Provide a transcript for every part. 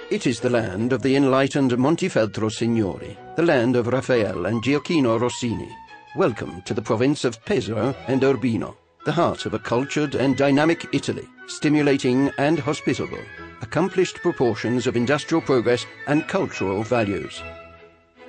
It is the land of the enlightened Montefeltro Signori, the land of Raphael and Gioacchino Rossini. Welcome to the province of Pesaro and Urbino, the heart of a cultured and dynamic Italy, stimulating and hospitable, accomplished proportions of industrial progress and cultural values.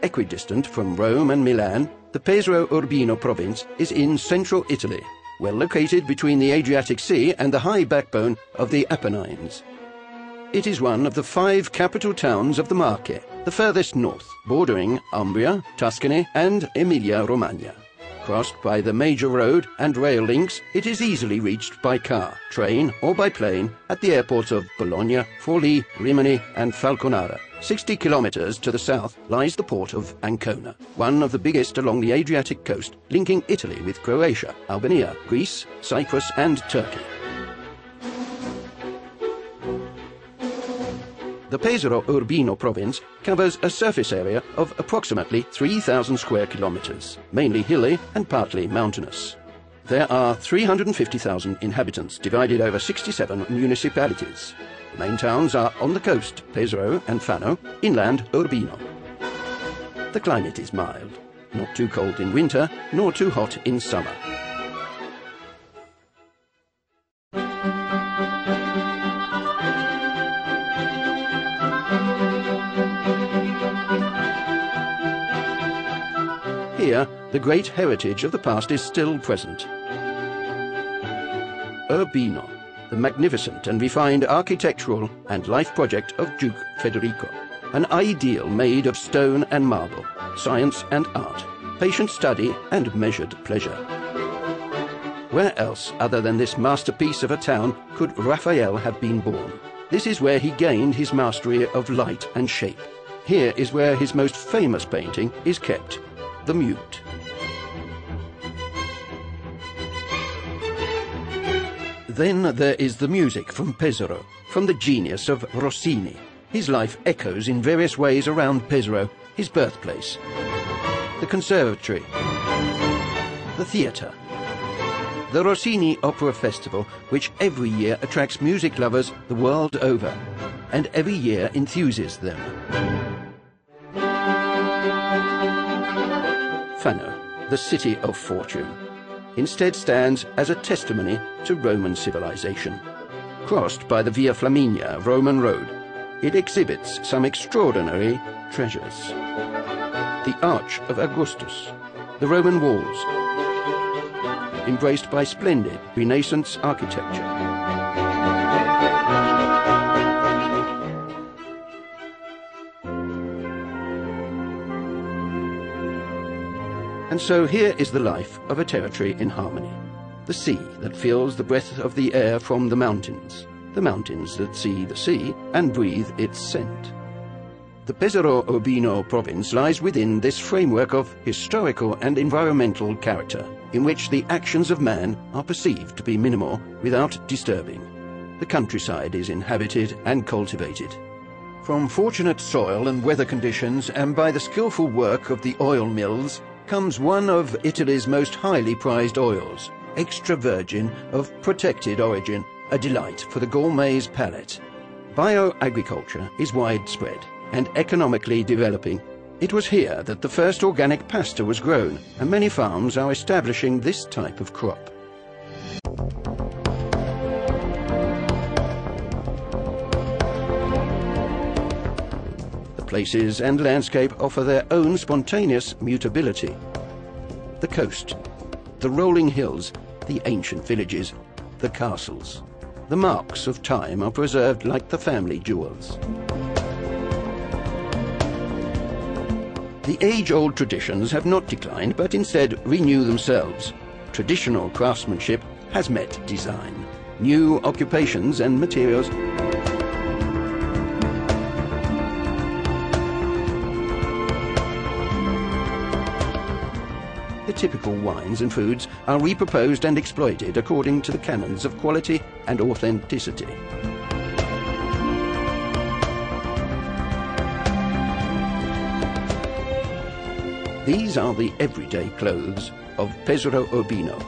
Equidistant from Rome and Milan, the Pesaro Urbino province is in central Italy, well located between the Adriatic Sea and the high backbone of the Apennines. It is one of the 5 capital towns of the Marche, the furthest north, bordering Umbria, Tuscany and Emilia-Romagna. Crossed by the major road and rail links, it is easily reached by car, train or by plane at the airports of Bologna, Forlì, Rimini and Falconara. 60 kilometers to the south lies the port of Ancona, one of the biggest along the Adriatic coast, linking Italy with Croatia, Albania, Greece, Cyprus and Turkey. The Pesaro Urbino province covers a surface area of approximately 3,000 square kilometers, mainly hilly and partly mountainous. There are 350,000 inhabitants divided over 67 municipalities. The main towns are on the coast, Pesaro and Fano, inland Urbino. The climate is mild, not too cold in winter, nor too hot in summer. Here, the great heritage of the past is still present. Urbino, the magnificent and refined architectural and life project of Duke Federico. An ideal made of stone and marble, science and art, patient study and measured pleasure. Where else other than this masterpiece of a town could Raphael have been born? This is where he gained his mastery of light and shape. Here is where his most famous painting is kept, The Mute. Then there is the music from Pesaro, from the genius of Rossini. His life echoes in various ways around Pesaro, his birthplace. The conservatory, the theatre, the Rossini Opera Festival, which every year attracts music lovers the world over, and every year enthuses them. Fano, the city of fortune, instead stands as a testimony to Roman civilization. Crossed by the Via Flaminia Roman road, it exhibits some extraordinary treasures. The Arch of Augustus, the Roman walls, embraced by splendid Renaissance architecture. And so here is the life of a territory in harmony. The sea that feels the breath of the air from the mountains that see the sea and breathe its scent. The Pesaro Urbino province lies within this framework of historical and environmental character, in which the actions of man are perceived to be minimal without disturbing. The countryside is inhabited and cultivated. From fortunate soil and weather conditions, and by the skillful work of the oil mills, comes one of Italy's most highly prized oils, extra virgin of protected origin, a delight for the gourmet's palate. Bioagriculture is widespread and economically developing. It was here that the first organic pasta was grown, and many farms are establishing this type of crop. Places and landscape offer their own spontaneous mutability. The coast, the rolling hills, the ancient villages, the castles. The marks of time are preserved like the family jewels. The age-old traditions have not declined, but instead renew themselves. Traditional craftsmanship has met design. New occupations and materials typical wines and foods are reproposed and exploited according to the canons of quality and authenticity. These are the everyday clothes of Pesaro Urbino.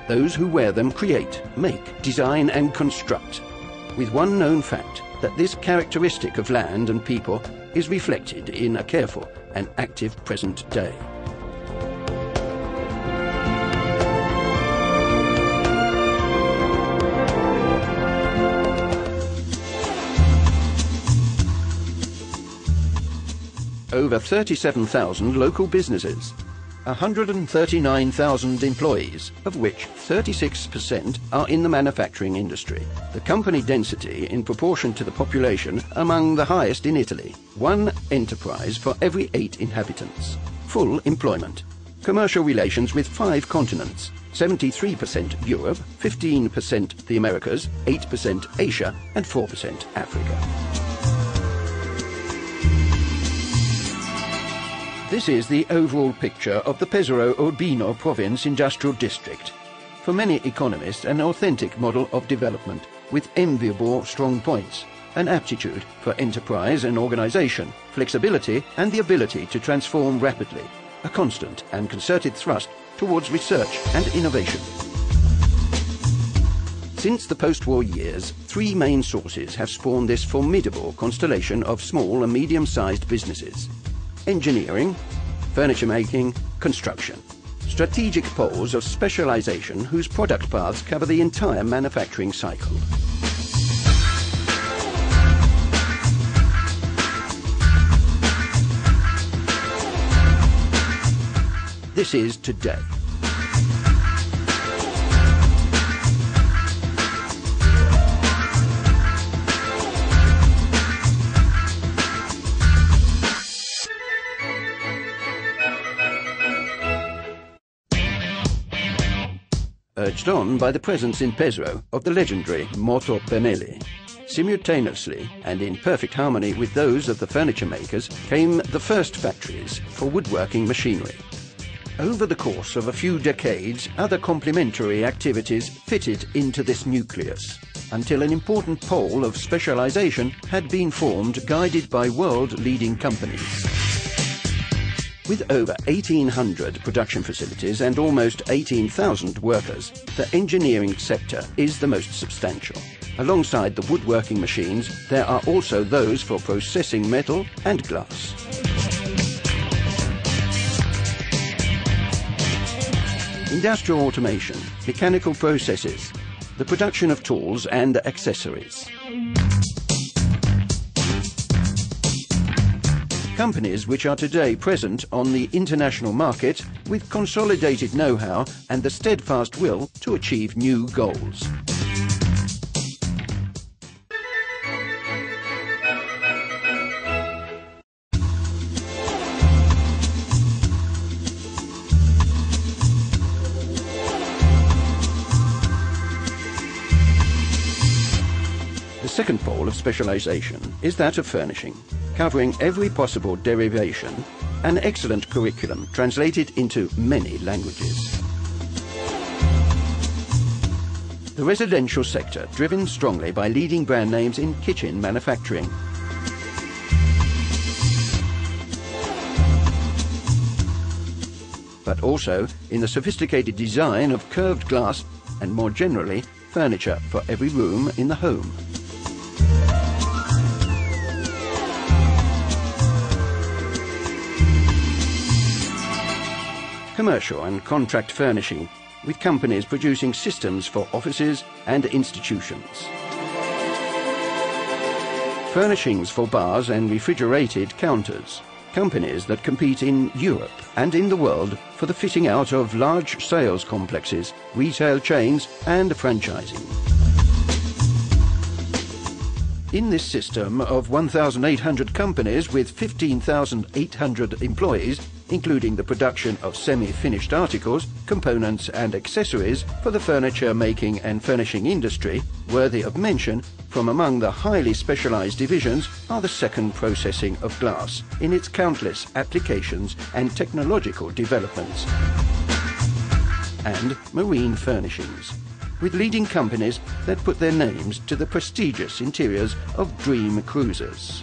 Those who wear them create, make, design and construct, with one known fact, that this characteristic of land and people is reflected in a careful and active present day. Over 37,000 local businesses, 139,000 employees, of which 36% are in the manufacturing industry. The company density in proportion to the population among the highest in Italy. One enterprise for every 8 inhabitants. Full employment. Commercial relations with 5 continents. 73% Europe, 15% the Americas, 8% Asia and 4% Africa. This is the overall picture of the Pesaro Urbino province industrial district. For many economists, an authentic model of development with enviable strong points, an aptitude for enterprise and organization, flexibility and the ability to transform rapidly, a constant and concerted thrust towards research and innovation. Since the post-war years, 3 main sources have spawned this formidable constellation of small and medium-sized businesses. Engineering, furniture making, construction. Strategic poles of specialization whose product paths cover the entire manufacturing cycle. This is today. Urged on by the presence in Pesaro of the legendary Moto Pennelli. Simultaneously, and in perfect harmony with those of the furniture makers, came the first factories for woodworking machinery. Over the course of a few decades, other complementary activities fitted into this nucleus, until an important pole of specialization had been formed, guided by world-leading companies. With over 1,800 production facilities and almost 18,000 workers, the engineering sector is the most substantial. Alongside the woodworking machines, there are also those for processing metal and glass. Industrial automation, mechanical processes, the production of tools and accessories. Companies which are today present on the international market with consolidated know-how and the steadfast will to achieve new goals. The second pole of specialization is that of furnishing, covering every possible derivation, an excellent curriculum translated into many languages. The residential sector, driven strongly by leading brand names in kitchen manufacturing. But also in the sophisticated design of curved glass and more generally, furniture for every room in the home. Commercial and contract furnishing, with companies producing systems for offices and institutions. Furnishings for bars and refrigerated counters. Companies that compete in Europe and in the world for the fitting out of large sales complexes, retail chains and franchising. In this system of 1,800 companies with 15,800 employees, including the production of semi-finished articles, components and accessories for the furniture making and furnishing industry, worthy of mention, from among the highly specialized divisions are the second processing of glass in its countless applications and technological developments, and marine furnishings, with leading companies that put their names to the prestigious interiors of dream cruisers.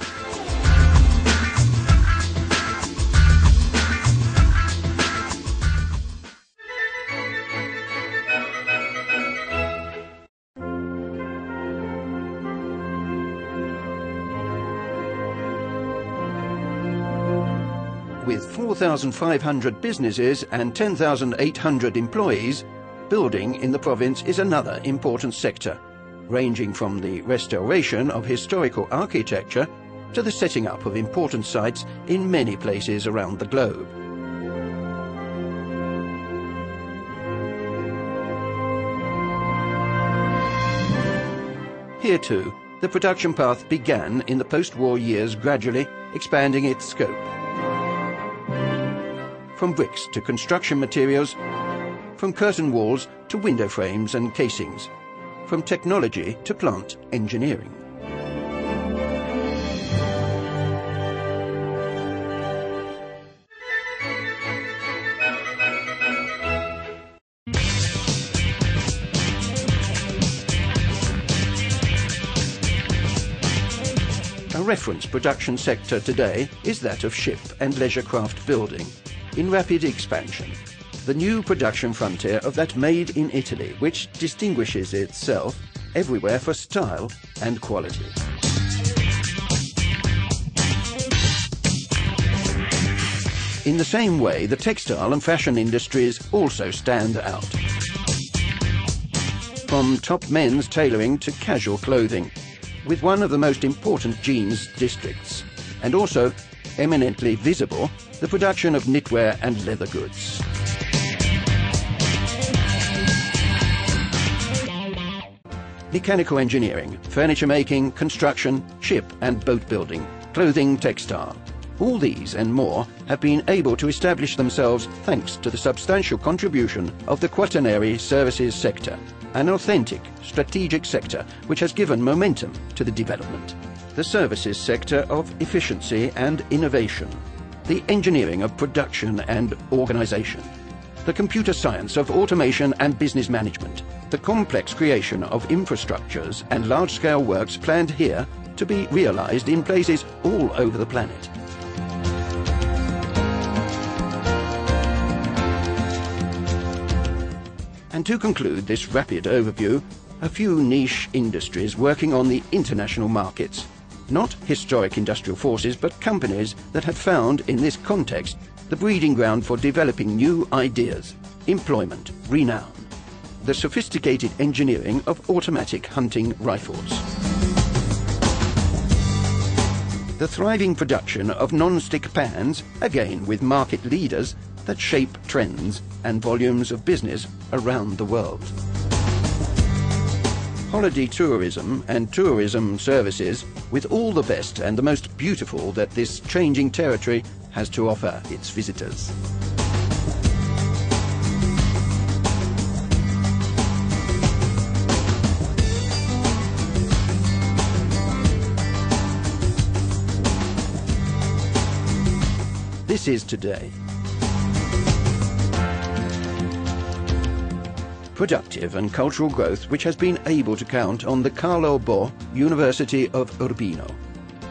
4,500 businesses and 10,800 employees, building in the province is another important sector, ranging from the restoration of historical architecture to the setting up of important sites in many places around the globe. Here too, the production path began in the post-war years, gradually expanding its scope. From bricks to construction materials, from curtain walls to window frames and casings, from technology to plant engineering. A reference production sector today is that of ship and leisure craft building, in rapid expansion. The new production frontier of that made in Italy, which distinguishes itself everywhere for style and quality. In the same way, the textile and fashion industries also stand out. From top men's tailoring to casual clothing, with one of the most important jeans districts, and also, eminently visible, the production of knitwear and leather goods. Mechanical engineering, furniture making, construction, ship and boat building, clothing, textile. All these and more have been able to establish themselves thanks to the substantial contribution of the quaternary services sector, an authentic, strategic sector which has given momentum to the development. The services sector of efficiency and innovation, the engineering of production and organization, the computer science of automation and business management, the complex creation of infrastructures and large-scale works planned here to be realized in places all over the planet. And to conclude this rapid overview, a few niche industries working on the international markets. Not historic industrial forces, but companies that have found in this context the breeding ground for developing new ideas, employment, renown. The sophisticated engineering of automatic hunting rifles. The thriving production of non-stick pans, again with market leaders that shape trends and volumes of business around the world. Holiday tourism and tourism services with all the best and the most beautiful that this changing territory has to offer its visitors. This is today. Productive and cultural growth which has been able to count on the Carlo Bo University of Urbino,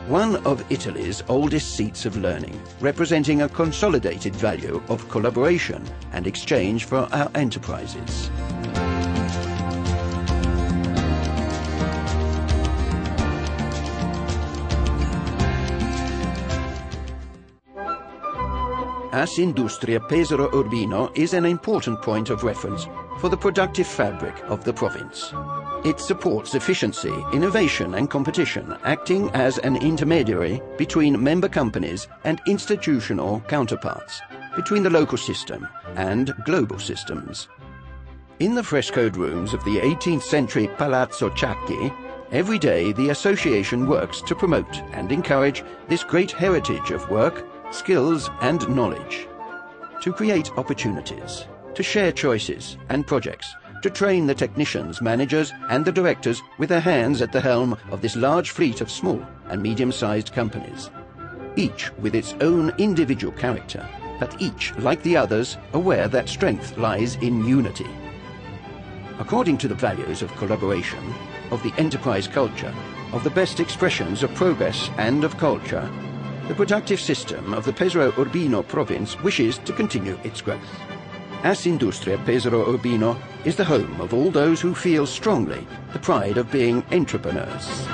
one of Italy's oldest seats of learning, representing a consolidated value of collaboration and exchange for our enterprises. As Industria Pesaro Urbino is an important point of reference for the productive fabric of the province. It supports efficiency, innovation and competition, acting as an intermediary between member companies and institutional counterparts, between the local system and global systems. In the frescoed rooms of the 18th century Palazzo Ciacchi, every day the association works to promote and encourage this great heritage of work, skills and knowledge, to create opportunities, to share choices and projects, to train the technicians, managers and the directors with their hands at the helm of this large fleet of small and medium-sized companies, each with its own individual character, but each, like the others, aware that strength lies in unity. According to the values of collaboration, of the enterprise culture, of the best expressions of progress and of culture, the productive system of the Pesaro Urbino province wishes to continue its growth. As Industria Pesaro Urbino is the home of all those who feel strongly the pride of being entrepreneurs.